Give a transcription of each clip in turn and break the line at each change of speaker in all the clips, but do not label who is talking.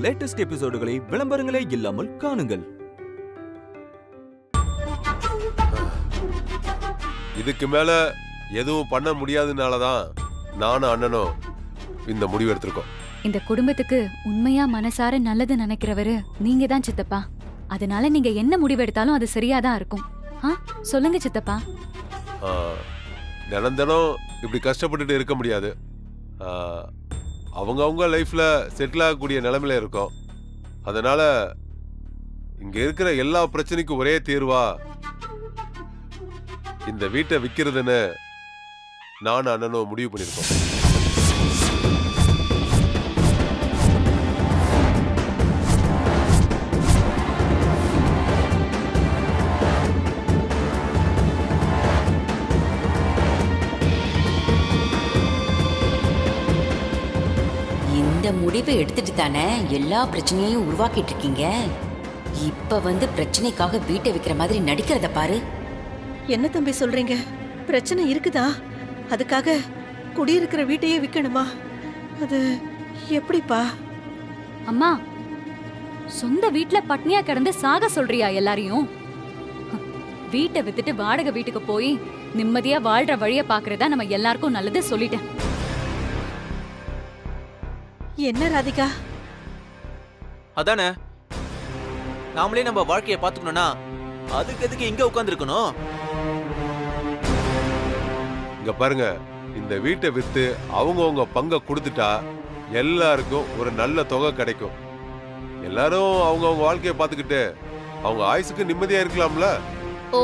Latest எபிசோடுகளை விளம்பரங்களே இல்லாமல் காணுங்கள்.
இதுக்கு மேல எதுவும் பண்ண முடியாதனாலதான் நானும் அண்ணனும் இந்த முடிவு எடுத்திருக்கோம்.
இந்த குடும்பத்துக்கு உண்மையா மனசார நல்லது நினைக்கிறவரு நீங்க தான் சித்தப்பா. அதனால நீங்க என்ன முடிவு எடுத்தாலும் அது சரியாதான் இருக்கும். சொல்லுங்க சித்தப்பா.
தினம் தினம் இப்படி கஷ்டப்பட்டுட்டு இருக்க முடியாது. அவங்க லைஃப்ல செட்டில் ஆகக்கூடிய நிலைமையில இருக்கும். அதனால இங்க இருக்கிற எல்லா பிரச்சனைக்கும் ஒரே தீர்வா இந்த வீட்டை விற்கிறதுன்னு நானும் அண்ணனும் முடிவு பண்ணியிருக்கோம்.
இந்த முடிவை எடுத்துட்டு தானே எல்லா பிரச்சனையையும் உருவாக்கிட்டு இருக்கீங்க. இப்ப வந்து பிரச்சனைக்காக வீட்டை விக்கிற மாதிரி நடிக்கிறத பாரு.
என்ன தம்பி சொல்றீங்க? பிரச்சனை இருக்குதா? அதுக்காக குடியிருக்கிற வீட்டையே விக்கணுமா? அது எப்படிப்பா?
அம்மா, சொந்த வீட்ல பட்னியா கிடந்து சாக சொல்றியா எல்லாரையும்? வீட்டை வித்துட்டு வாடகை வீட்டுக்கு போய் நிம்மதியா வாழ்ற வழிய பாக்குறதா நம்ம எல்லாருக்கும் நல்லது சொல்லிட்டேன்.
என்ன ராதிகா?
அதானே, நாமளே நம்ம வாழ்க்கைய பாத்துக்கணும்னா அதுக்கு எதுக்கு இங்க உட்கார்ந்து இருக்கணும்?
இங்க பாருங்க, இந்த வீட்டை வித்து அவங்க பங்கை கொடுத்துட்டா எல்லாருக்கும் ஒரு நல்ல தொகை கிடைக்கும். எல்லாரும் அவங்க வாழ்க்கைய பாத்துக்கிட்டு அவங்க ஆயுசுக்கு நிம்மதியா இருக்கலாம்ல.
ஓ,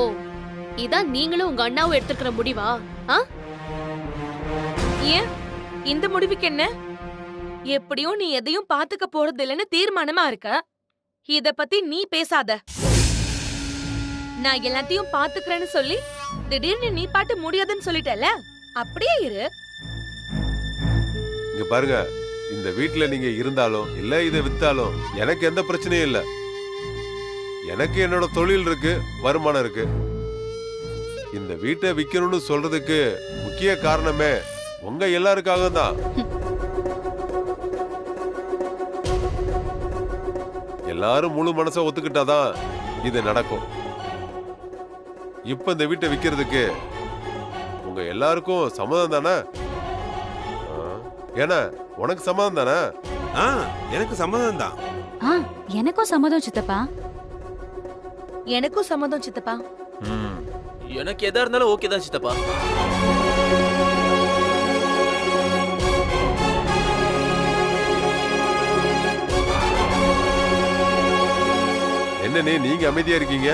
இதான் நீங்களும் உங்க அண்ணாவும் எடுத்துக்கிற முடிவா?
ஏன் இந்த முடிவுக்கு என்ன? எப்படியும் நீ எதையும் பாத்துக்க போறது இல்லைன்னு தீர்மானமா இருக்க. இத பத்தி நீ பேசாத. நான் எல்லாத்தையும் பாத்துக்கிறேன்னு சொல்லி திடீர்னு நீ பாட்டு முடியாதுன்னு சொல்லிட்டல, அப்படியே இரு.
இங்க பாருங்க, இந்த வீட்டுல நீங்க இருந்தாலும் இல்ல இதை வித்தாலும் எனக்கு எந்த பிரச்சனையும் இல்ல. எனக்கு என்னோட தொழில் இருக்கு, வருமானம் இருக்கு. இந்த வீட்டை விக்கணும்னு சொல்றதுக்கு முக்கிய காரணமே உங்க எல்லாருக்காக தான். எல்லாரும் முழு மனசை ஒத்துக்கிட்டாதான் இது நடக்கும். இப்ப இந்த வீட்டை விக்கிறதுக்கு உங்க எல்லாருக்கும் சம்மதம் தானே? ஏன்னா உனக்கு சம்மதம் தானே?
எனக்கு சம்மதம் தான்.
எனக்கும் சம்மதம் சித்தப்பா.
எனக்கும் சம்மதம் சித்தப்பா.
எனக்கு எதா இருந்தாலும் ஓகே தான் சித்தப்பா.
என்னன்னு நீங்க அமைதியா இருக்கீங்க?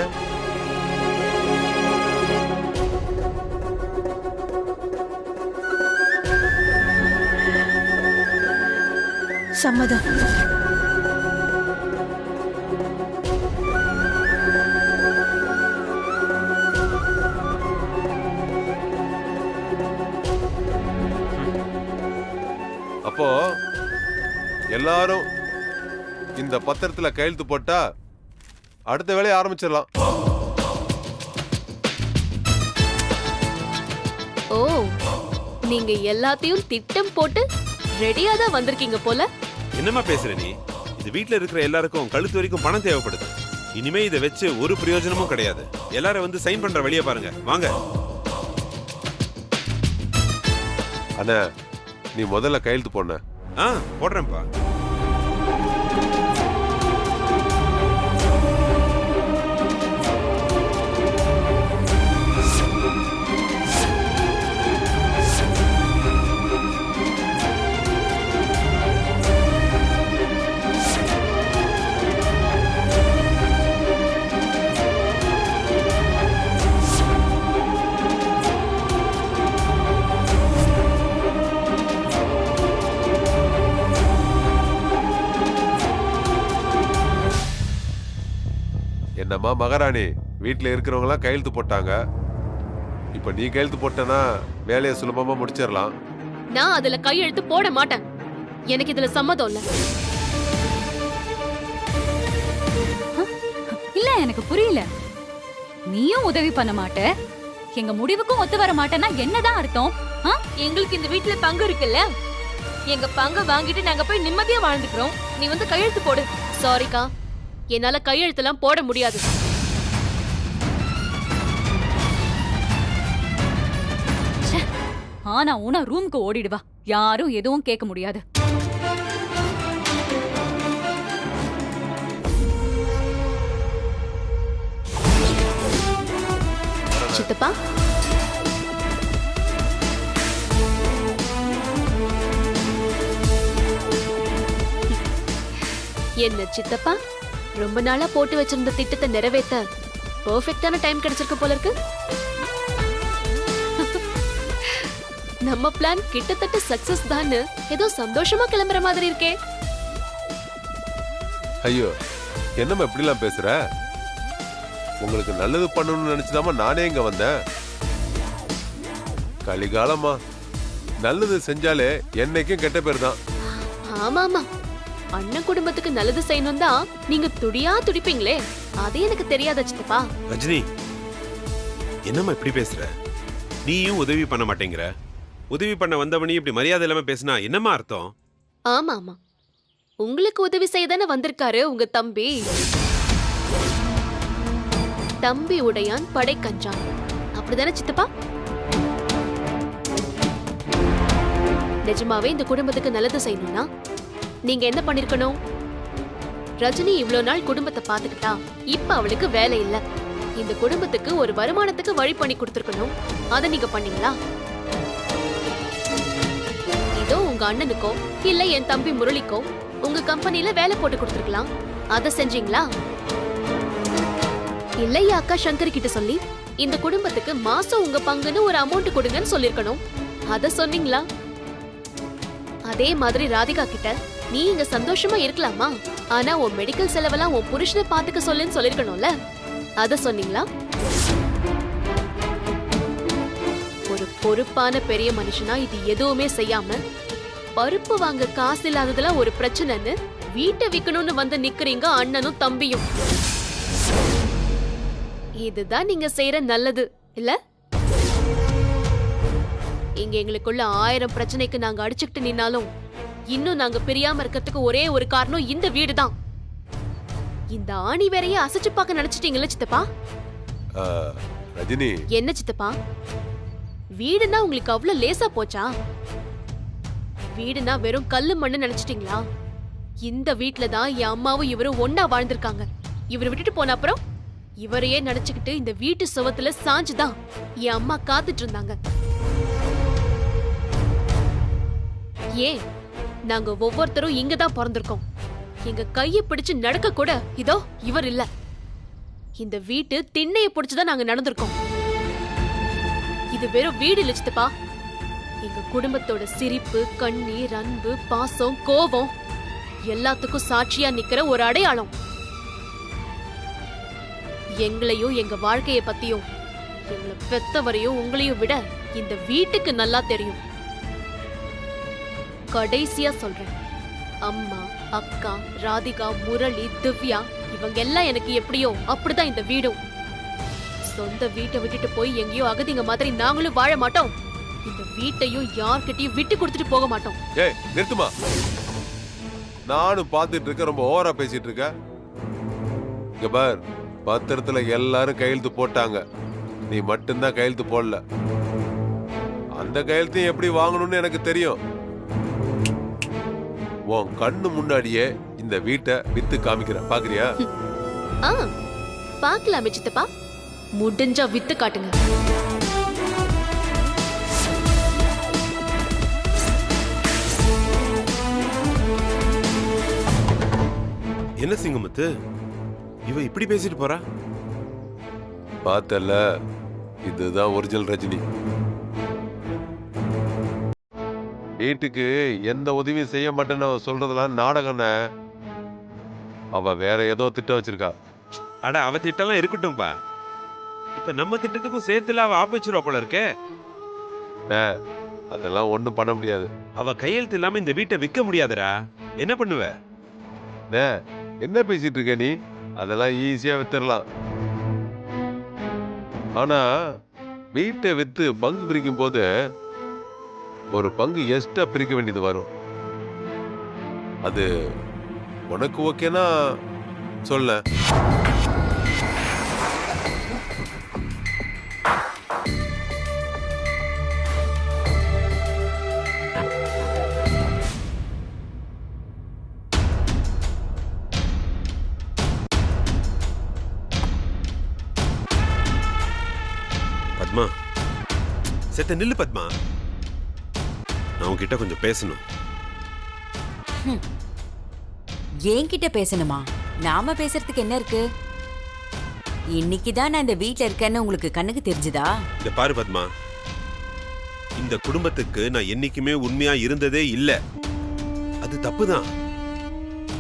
சம்மதம்.
அப்போ எல்லாரும் இந்த பத்திரத்துல கையெழுத்து போட்டா அடுத்த வேலையை ஆரம்பிச்சிடலாம்.
ஓ, நீங்க எல்லாத்தையும் திட்டம் போட்டு ரெடியா தான் வந்திருக்கீங்க போல.
என்னமா பேசுற நீ? இது வீட்ல இருக்கிற எல்லாருக்கும் கழுத்து வரைக்கும் பணம் தேவைப்படுது. இனிமே இதை வச்சு ஒரு பிரயோஜனமும் கிடையாது. எல்லாரும் வந்து சைன் பண்ற வழியை பாருங்க, வாங்க.
அண்ணா, நீ முதல்ல கையெழுத்து போன.
போடுறேன்ப்பா.
என்னம்மா மகாராணி, வீட்டுல இருக்கிறவங்க எல்லாம் கையெழுத்து போட்டாங்க. இப்ப நீ கையெழுத்து போட்டனா வேலையை சுலபமா முடிச்சிடலாம்.
நான் அதுல கையெழுத்து போட மாட்டேன். எனக்கு இதுல சம்மதம் இல்ல.
இல்ல, எனக்கு புரியல. நீயும் உதவி பண்ண மாட்ட, எங்க முடிவுக்கும் ஒத்து வர மாட்டேன்னா என்னதான் அர்த்தம்?
எங்களுக்கு இந்த வீட்டுல பங்கு இருக்குல்ல, எங்க பங்கு வாங்கிட்டு நாங்க போய் நிம்மதியா வாழ்ந்துக்கிறோம்.
நீ வந்து கையெழுத்து போடு. சாரிக்கா, என்னால கையெழுத்தெல்லாம் போட முடியாது.
ஆனா ஊனா ரூம்க்கு ஓடிடுவா, யாரும் எதுவும் கேட்க முடியாது.
சித்தப்பா, என்ன சித்தப்பா, ரொம்ப நாளா போட்டு வச்சிருந்த திட்டத்தை நிறைவேற்ற பெர்ஃபெக்ட்டான டைம் கிடைச்சிருக்கு போல இருக்கு. நம்ம பிளான் கிட்டத்தட்ட சக்சஸ் தான். ஏதோ சந்தோஷமா கிளம்புற மாதிரி இருக்கே.
ஐயோ, என்னம்மா இப்படிலாம் பேசுற? உங்களுக்கு நல்லது பண்ணணும்னு நினைச்சுதாமா நானே இங்க வந்தேன். கலிகாலமா, நல்லது செஞ்சாலே என்னைக்கும் கெட்ட பேர் தான்.
ஆமா ஆமா, அண்ணன் குடும்பத்துக்கு நல்லது செய்யணும் தான் நீங்க துடியா துடிப்பீங்களே, அது எனக்கு தெரியாத சித்தப்பா.
ரஜினி, என்னம்மா இப்படி பேசுற? நீயும் உதவி பண்ண மாட்டேங்கிற. உதவி பண்ண வந்தவனி இப்படி மரியாதை இல்லாம பேசினா என்னம்மா அர்த்தம்?
ஆமா ஆமா, உங்களுக்கு உதவி செய்ய தானே வந்திருக்காரு உங்க தம்பி. தம்பி உடையான் படை கஞ்சான், அப்படிதானே சித்தப்பா? நிஜமாவே இந்த குடும்பத்துக்கு நல்லது செய்யணும்னா நீங்க என்ன பண்ணிருக்கணும்? ரஜினி இவ்ளோ நாள் குடும்பத்தை பாத்துக்கிட்டா, இப்ப அவளுக்கு வேலை இல்ல. இந்த குடும்பத்துக்கு ஒரு வருமானத்துக்கு வழி பண்ணி கொடுத்திருக்கணும். அதை நீங்க பண்ணீங்களா? இதோ உங்க அண்ணனுக்கோ இல்ல என் தம்பி முரளிக்கோ உங்க கம்பெனில வேலை போட்டு கொடுத்திருக்கலாம். அதை செஞ்சீங்களா? இல்லையா அக்கா சங்கரி கிட்ட சொல்லி இந்த குடும்பத்துக்கு மாசம் உங்க பங்குன்னு ஒரு அமௌண்ட் கொடுங்கன்னு சொல்லிருக்கணும். அத சொன்னீங்களா? அதே மாதிரி ராதிகா கிட்ட நீ இங்க சந்தோஷமா இருக்கலாமா, ஆனா உன் மெடிக்கல் செலவெல்லாம் உன் புருஷனை பாத்துக்க சொல்லுன்னு சொல்லிருக்கணும்ல. அத சொன்னீங்களா? ஒரு பொறுப்பான பெரிய மனுஷனா இது எதுவுமே செய்யாம பருப்பு வாங்க காசு இல்லாததுல ஒரு பிரச்சனைன்னு வீட்டை விக்கணும்னு வந்து நிக்கிறீங்க அண்ணனும் தம்பியும். இதுதான் நீங்க செய்யற நல்லது இல்ல? இங்க எங்களுக்குள்ள 1000 பிரச்சனைக்கு நாங்க அடிச்சுக்கிட்டு நின்னாலும் இன்னும் நாங்க பிரியாம இருக்கிறதுக்கு ஒரே ஒரு காரணம் இந்த வீடுதான். இந்த ஆணி வேறையே அசைச்சு பார்க்க நினைச்சிட்டீங்கல்ல சித்தப்பா?
ரஜினி,
என்ன சித்தப்பா, வீடுனா உங்களுக்கு அவ்வளவு லேசா போச்சா? வீடுனா வெறும் கல்லு மண்ணு நினைச்சிட்டீங்களா? இந்த வீட்டுல தான் என் அம்மாவும் இவரும் ஒன்னா வாழ்ந்திருக்காங்க. இவரை விட்டுட்டு போன அப்புறம் இவரையே நினைச்சுக்கிட்டு இந்த வீட்டு சுவத்துல சாஞ்சுதான் என் அம்மா காத்துட்டு இருந்தாங்க. ஏன் நாங்க ஒவ்வொருத்தரும் இங்கதான் பிறந்திருக்கோம். எங்க கைய பிடிச்சு நடக்க கூட இதோ இவர் இல்ல. இந்த வீட்டு திண்ணைய பிடிச்சுதான் நாங்க நடந்திருக்கோம். இது வெறும் வீடு இல்ல சித்தப்பா, எங்க குடும்பத்தோட சிரிப்பு, கண்ணீர், அன்பு, பாசம், கோபம் எல்லாத்துக்கும் சாட்சியா நிக்கிற ஒரு அடையாளம். எங்களையும் எங்க வாழ்க்கைய பத்தியும் எங்களை பெத்தவரையும் உங்களையும் விட இந்த வீட்டுக்கு நல்லா தெரியும். கடைசியா சொல்றேன், அம்மா, அக்கா, ராதிகா, முரளி, திவ்யா இவங்க எல்லாம் எனக்கு எப்படியோ அப்படிதான் இந்த வீடும். சொந்த வீட்டை விட்டுட்டு போய் எங்கேயோ அகதிங்க மாதிரி நாங்களும் வாழ மாட்டோம். இந்த வீட்டையும் யார்கிட்டயும் விட்டு கொடுத்துட்டு போக மாட்டோம்.
ஏய் நிறுத்துமா, நானும் பாத்துட்டு இருக்க, ரொம்ப ஓவரா பேசிட்டு இருக்க. இங்க பார், பத்திரத்துல எல்லாரும் கையெழுத்து போட்டாங்க, நீ மட்டும்தான் கையெழுத்து போடல. அந்த கையெழுத்தையும் எப்படி வாங்கணும்னு எனக்கு தெரியும். உன் கண்ணு முன்னாடியே இந்த வீட்டை வித்து காமிக்கிற, பாக்குறியா?
பாக்கலாமே சித்தப்பா, முடிஞ்சா வித்து காட்டுங்க.
என்ன சிங்கமுத்து, இவ இப்படி பேசிட்டு போறா?
பார்த்தல, இதுதான் ஒரிஜினல் ரஜினி. வீட்டுக்கு எந்த உதவியும் செய்ய மாட்டேன்னு அவ சொல்றதெல்லாம் நாடகம்னே. அவ வேற ஏதோ திட்டம் வச்சிருக்கா.
அட, அவ திட்டம்லாம் இருக்கட்டும்பா. இப்ப நம்ம திட்டத்துக்கும் சேர்த்துல அவ ஆப்பச்சிருவா போல இருக்கே.
அதெல்லாம் ஒண்ணும் பண்ண முடியாது.
அவ கையெழுத்து இல்லாம இந்த வீட்டை விற்க முடியாதுடா. என்ன பண்ணுவ?
என்ன பேசிட்டு இருக்க நீ? அதெல்லாம் ஈஸியா வித்துடலாம். ஆனா வீட்டை வித்து பங்கு பிரிக்கும் போது ஒரு பங்கு எக்ஸ்ட்ரா பிரிக்க வேண்டியது வரும். அது உனக்கு ஓகேனா சொல்ல.
பத்மா, செத்த நில்லு பத்மா. நான் உன்கிட்ட கொஞ்சம் பேசணும்.
என்கிட்ட பேசணுமா? நாம பேசுறதுக்கு என்ன இருக்கு? இன்னைக்குதான் நான் இந்த வீட்ல இருக்கேன்னு உங்களுக்கு கண்ணுக்கு தெரிஞ்சுதா?
இந்த பாரு பத்மா, இந்த குடும்பத்துக்கு நான் என்னைக்குமே உண்மையா இருந்ததே இல்ல. அது தப்புதான்.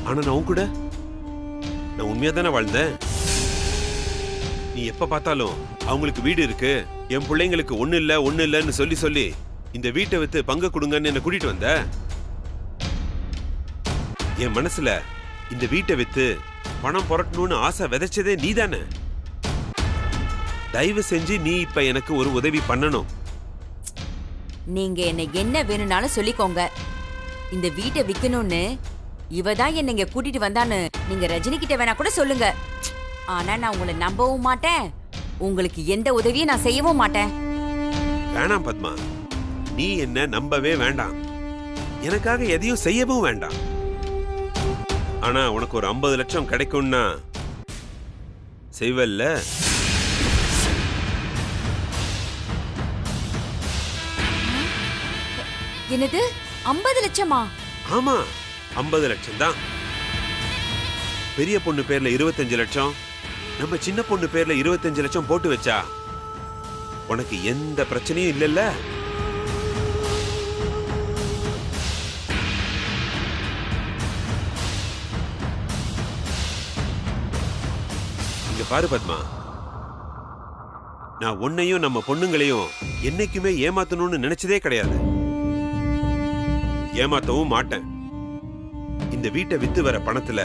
ஆனா நான் கூட நான் உண்மையா தானே வாழ்ந்தேன். நீ எப்ப பார்த்தாலும் அவங்களுக்கு வீடு இருக்கு, என் பிள்ளைங்களுக்கு ஒண்ணு இல்லன்னு சொல்லி சொல்லி இந்த வீட்டை வித்து பங்கு கொடுங்கன்னு என்ன கூட்டிட்டு வந்த. என் மனசுல இந்த வீட்டை வித்து பணம் புரட்டணும்னு ஆசை விதைச்சதே நீ தானே. தயவு செஞ்சு நீ இப்ப எனக்கு ஒரு உதவி பண்ணணும்.
நீங்க என்ன வேணும்னாலும் சொல்லிக்கோங்க. இந்த வீட்டை விக்கணும்னு இவதான் என்ன இங்க கூட்டிட்டு வந்தான்னு நீங்க ரஜினி கிட்ட வேணா கூட சொல்லுங்க. ஆனா நான் உங்களை நம்பவும் மாட்டேன், உங்களுக்கு எந்த உதவியும் நான் செய்யவும் மாட்டேன்.
வேணாம் பத்மா, நீ என்ன நம்பவே வேண்டாம், எனக்காக எதையும் செய்யவும் வேண்டாம். ஆனா உனக்கு ஒரு 50 லட்சம் கிடைக்கும்னா செய்வல்ல?
என்னது 50 லட்சமா?
ஆமா, 50 லட்சம் தான். பெரிய பொண்ணு பேர்ல 25 லட்சம், நம்ம சின்ன பொண்ணு பேர்ல 25 லட்சம் போட்டு வச்சா உனக்கு எந்த பிரச்சனையும் இல்லல்ல? இங்க பாரு பத்மா, நான் உன்னையும் நம்ம பொண்ணுங்களையும் என்னைக்குமே ஏமாத்தணும்னு நினைச்சதே கிடையாது, ஏமாத்தவும் மாட்டேன். இந்த வீட்டை வித்து வர பணத்துல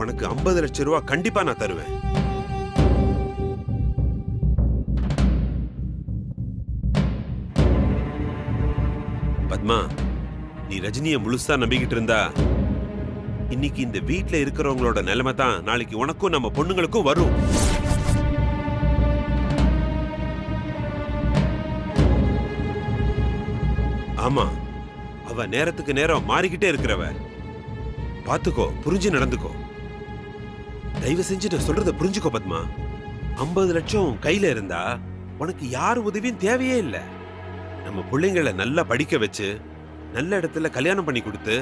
உனக்கு 50 லட்சம் ரூபாய் கண்டிப்பா நான் தருவேன். பத்மா, நீ ரஜினிய முழுசா நம்பிக்கிட்டு இருந்தா இன்னைக்கு இந்த வீட்ல இருக்கிறவங்களோட நிலைமை தான் நாளைக்கு உனக்கும் நம்ம பொண்ணுங்களுக்கும் வரும். ஆமா, அவ நேரத்துக்கு நேரம் மாறிக்கிட்டே இருக்கிறவ. பாத்துக்கோ, புரிஞ்சு நடந்துக்கோ. தயவு செஞ்சு நான் சொல்றத புரிஞ்சுக்கோ பத்மா. 50 லட்சம் கையில இருந்தா உனக்கு யார் உதவியும் தேவையே இல்லை. நம்ம பிள்ளைங்களை நல்லா படிக்க வச்சு நல்ல இடத்துல கல்யாணம் பண்ணி கொடுத்து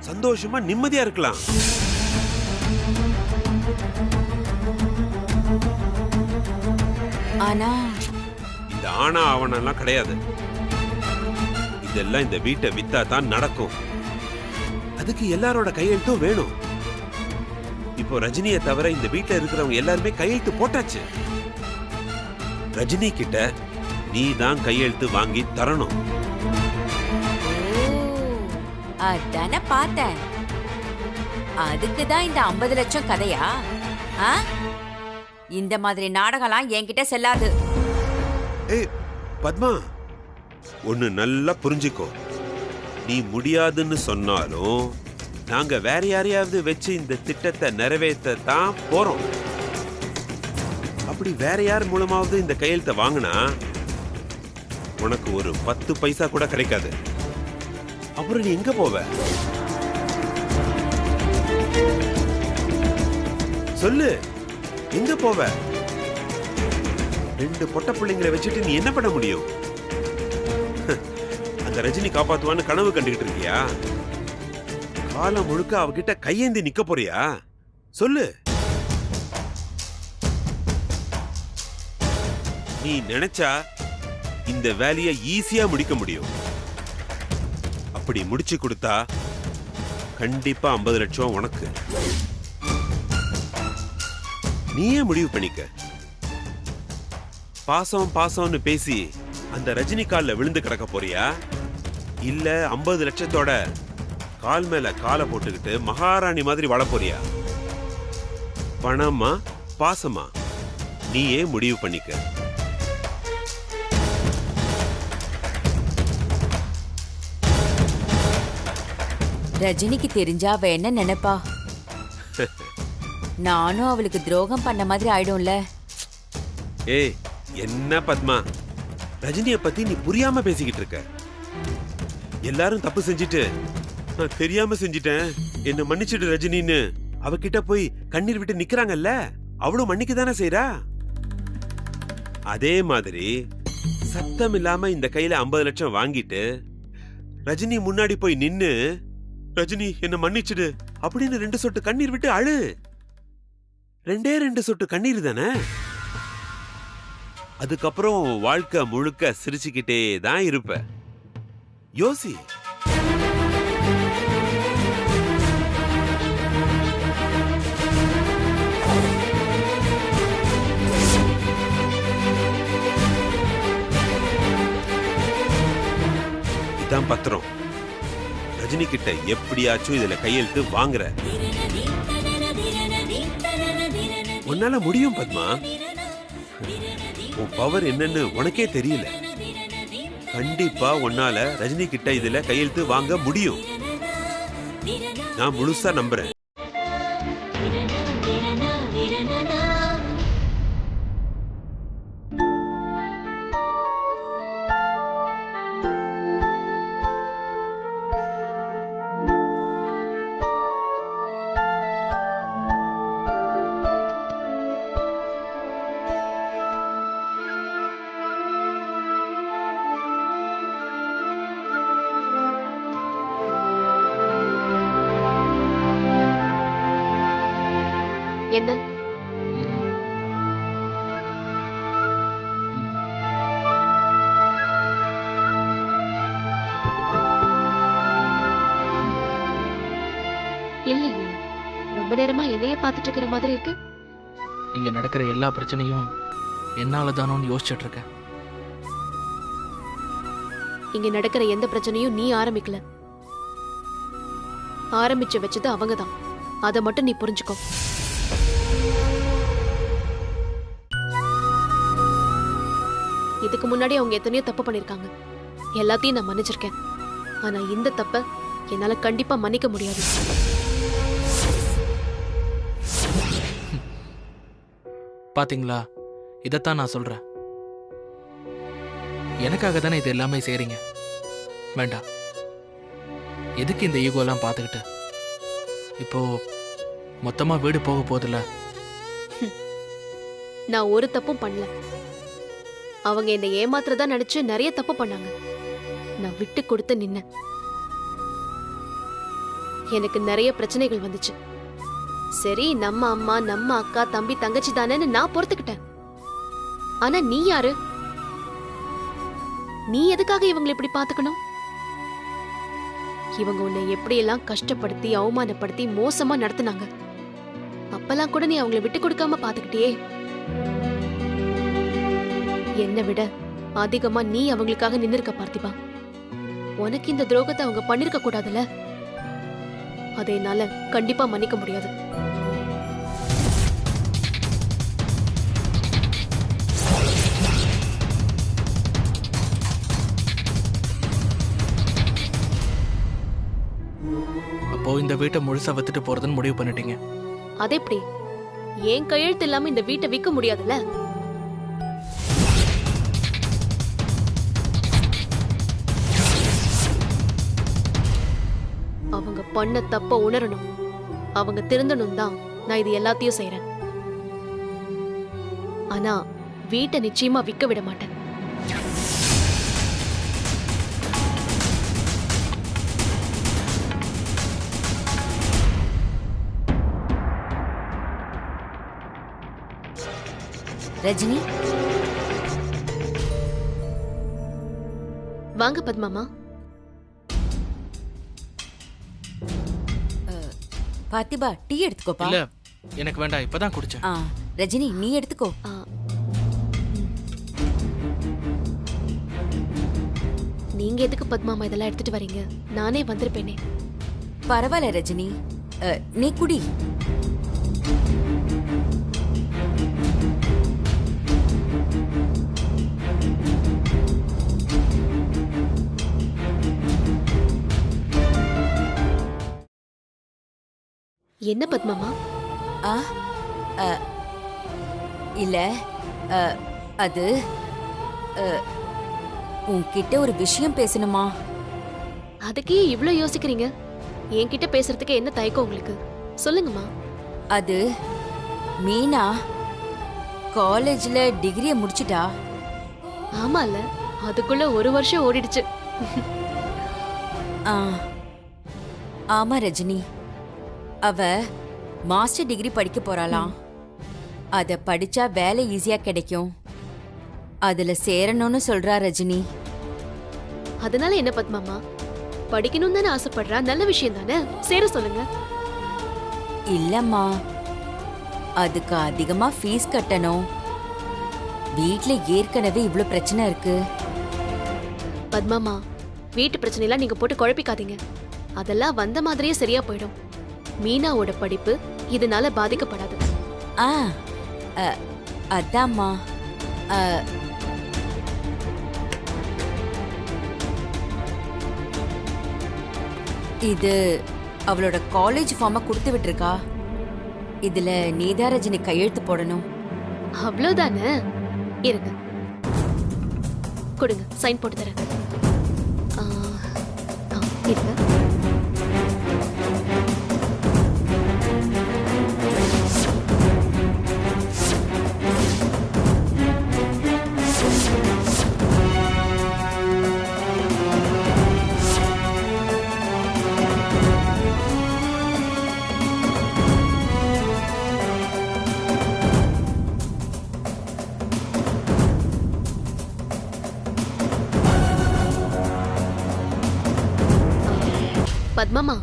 சந்தோஷமா நிம்மதியா இருக்கலாம்.
ஆனா
இந்த ஆனா ஆவணெல்லாம் கிடையாது. இதெல்லாம் இந்த வீட்டை வித்தா தான் நடக்கும். அதுக்கு எல்லாரோட கையெழுத்தும் வேணும். இப்போ ரஜினியை தவிர இந்த வீட்டுல இருக்கிறவங்க எல்லாருமே கையெழுத்து போட்டாச்சு. ரஜினி கிட்ட நீ தான் கையெழுத்து வாங்கி தரணும்.
அதான பார்த்தேன். அதுக்குதான் இந்த 50 லட்சம் கதையா? இந்த மாதிரி நாடகம்லாம் என்கிட்ட செல்லாது.
ஏய் பத்மா, ஒன்னு நல்லா புரிஞ்சுக்கோ. நீ முடியாதுன்னு சொன்னாலும் நாங்க வேற யாரையாவது வச்சு இந்த திட்டத்தை நிறைவேற்ற தான் போறோம். அப்படி வேற யார் மூலமாவது இந்த கையெழுத்தை வாங்கினா உனக்கு ஒரு 10 பைசா கூட கிடைக்காது. அப்புறம் நீ எங்க போவ? சொல்லு, எங்க போவ? 2 பொட்ட பிள்ளைங்களை வச்சுட்டு நீ என்ன பண்ண முடியும்? அந்த ரஜினி காப்பாத்துவான்னு கனவு கண்டுகிட்டு இருக்கியா? காலம் முழுக்க அவகிட்ட கையேந்தி நிக்க போறியா? சொல்லு. நீ நினைச்சா இந்த வேலையை ஈஸியா முடிக்க முடியும். அப்படி முடிச்சு கொடுத்தா கண்டிப்பா 50 லட்சம் உனக்கு. நீயே முடிவு பண்ணிக்க. பாசம் பாசம்னு பேசி அந்த ரஜினி கால்ல விழுந்து கிடக்க போறியா, இல்ல 50 லட்சத்தோட கால் மேல காலை போட்டுக்கிட்டு மகாராணி மாதிரி வாழ போறியா? பணமா பாசமா நீயே முடிவு பண்ணிக்க.
ரஜினிக்கு தெரிஞ்சா அவ என்ன நினைப்பா? நானும் அவளுக்கு துரோகம் பண்ண மாதிரி ஆயிடும்ல.
ஏய் என்ன பத்மா, ரஜினிய பத்தி நீ புரியாம பேசிக்கிட்டு இருக்க. எல்லாரும் தப்பு செஞ்சுட்டு நான் தெரியாம செஞ்சிட்டேன் என்ன மன்னிச்சிடு ரஜினின்னு அவகிட்ட போய் கண்ணீர் விட்டு நிக்கிறாங்கல்ல, அவளும் மன்னிக்க தானே செய்யறா. அதே மாதிரி சத்தம் இல்லாம இந்த கையில 50 லட்சம் வாங்கிட்டு ரஜினி முன்னாடி போய் நின்னு ரஜினி என்ன மன்னிச்சிடு அப்படின்னு 2 சொட்டு கண்ணீர் விட்டு அழு. 2 சொட்டு கண்ணீர் தானே. அதுக்கப்புறம் வாழ்க்கை முழுக்க சிரிச்சுக்கிட்டே தான் இருப்ப. யோசி. இதான் பத்திரம். ரஜினி கிட்ட எப்படியாச்சும் இதுல கையெழுத்து வாங்குற. உன்னால முடியும் பத்மா. உன் பவர் என்னன்னு உனக்கே தெரியல. கண்டிப்பா உன்னால ரஜினி கிட்ட இதுல கையெழுத்து வாங்க முடியும். நான் முழுசா நம்புறேன்.
என்ன இல்லையே, ரொம்ப நேரமா என்னைய பாத்துட்டு இருக்கிற மாதிரி இருக்கு.
இங்க நடக்கிற எல்லா பிரச்சனையும் என்னால தானோன்னு யோசிச்சுட்டு இருக்கேன்.
இங்க நடக்கிற எந்த பிரச்சனையும் நீ ஆரம்பிக்கல, ஆரம்பிச்சு வச்சது அவங்கதான். அதை மட்டும் நீ புரிஞ்சுக்கோ. இதுக்கு முன்னாடி அவங்க எத்தனையோ தப்பு பண்ணிருக்காங்க, எல்லாத்தையும் நான் மன்னிச்சிருக்கேன். ஆனா இந்த தப்ப என்னால கண்டிப்பா மன்னிக்க முடியாது.
பாத்தீங்களா, இதத்தான் நான் சொல்றேன். எனக்காக தானே இது எல்லாமே செய்றீங்க. வேண்டாம், எதுக்கு இந்த ஈகோலாம் பார்த்துக்கிட்டு? இப்போ மொத்தமா வீடு போக போதில்ல.
நான் ஒரு தப்பும் பண்ணல. அவங்க என்னை ஏமாத்துறதா நினைச்சு நிறைய தப்பு பண்ணாங்க. நான் விட்டு கொடுத்து நின்ன. எனக்கு நிறைய பிரச்சனைகள் வந்துச்சு. சரி, நம்ம அம்மா, நம்ம அக்கா, தம்பி, தங்கச்சி தானேன்னு நான் பொறுத்துக்கிட்டேன். ஆனா நீ யாரு? நீ எதுக்காக இவங்களை இப்படி பாத்துக்கணும்? இவங்க உன்னை எப்படியெல்லாம் கஷ்டப்படுத்தி அவமானப்படுத்தி மோசமா நடத்துனாங்க. அப்பெல்லாம் கூட நீ அவங்களை விட்டு கொடுக்காம பாத்துக்கிட்டியே. என்னை விட அதிகமா நீ அவங்களுக்காக நின்னுருக்க பார்த்திபா. உனக்கு இந்த துரோகத்தை அவங்க பண்ணிருக்க கூடாதுல்ல. அதை என்னால கண்டிப்பா மன்னிக்க முடியாது.
அப்போ இந்த வீட்டை முழுசா வித்துட்டு போறதுன்னு முடிவு பண்ணிட்டீங்க?
அது எப்படி? ஏன் கையெழுத்து இல்லாம இந்த வீட்டை விற்க முடியாதுல்ல? அவங்க பண்ண தப்ப உணரணும், அவங்க திருந்தணும் தான் நான் இது எல்லாத்தையும் செய்யறேன். ஆனா வீட்டை நிச்சயமா விற்க விட மாட்டேன்.
ரஜினி,
வாங்க பத்மாமா.
பாத்திபா, டீ எடுத்துக்கோப்பா.
இல்ல, எனக்கு வேண்டாம், இப்பதான் குடிச்சேன்.
ரஜினி, நீ எடுத்துக்கோ.
நீங்க எதுக்கு பத்மாமா இதெல்லாம் எடுத்துட்டு வரீங்க? நானே வந்திருப்பேனே.
பரவாயில்ல ரஜினி, நீ குடி.
என்ன பத்மாமா?
ஆ அ, இல்ல அ, அது அ, உன்கிட்ட ஒரு விஷயம் பேசணுமா?
அதுக்கே இவ்ளோ யோசிக்கிறீங்க? என்கிட்ட பேசுறதுக்கு என்ன தயக்கம் உங்களுக்கு? சொல்லுங்கம்மா.
அது மீனா காலேஜ்ல டிகிரியை முடிச்சிட்டா.
ஆமால, அதுக்குள்ள 1 வருஷம் ஓடிடுச்சு.
ஆ, ஆமா ரஜினி, அவ மாஸ்டர் டிகிரி படிக்க போறாளாம். அத படிச்சா வேலை ஈஸியா கிடைக்கும், அதுல சேரணும்னு சொல்றா ரஜினி.
அதனால என்ன பத்மாமா? படிக்கணும் தானே ஆசைப்படுறா, நல்ல விஷயம் தானே, சேர சொல்லுங்க.
இல்லம்மா, அதுக்கு அதிகமா ஃபீஸ் கட்டணும். வீட்ல ஏற்கனவே இவ்ளோ பிரச்சனை இருக்கு.
பத்மாமா, வீட்டு பிரச்சனைலாம் நீங்க போட்டு குழப்பிக்காதீங்க. அதெல்லாம் வந்த மாதிரியே சரியா போயிடும். மீனாவோட படிப்பு இதனால பாதிக்கப்படாது.
ஆ அ, அதாம்மா. அ, இது அவளோட காலேஜ் ஃபார்மை கொடுத்து விட்டுருக்கா. இதுல நீதா ரஜினி கையெழுத்து போடணும்.
அவ்வளவுதானே, இருங்க கொடுங்க, சைன் போட்டு தரேன். ஆ, ஆ, இருங்க. பத்மாமா,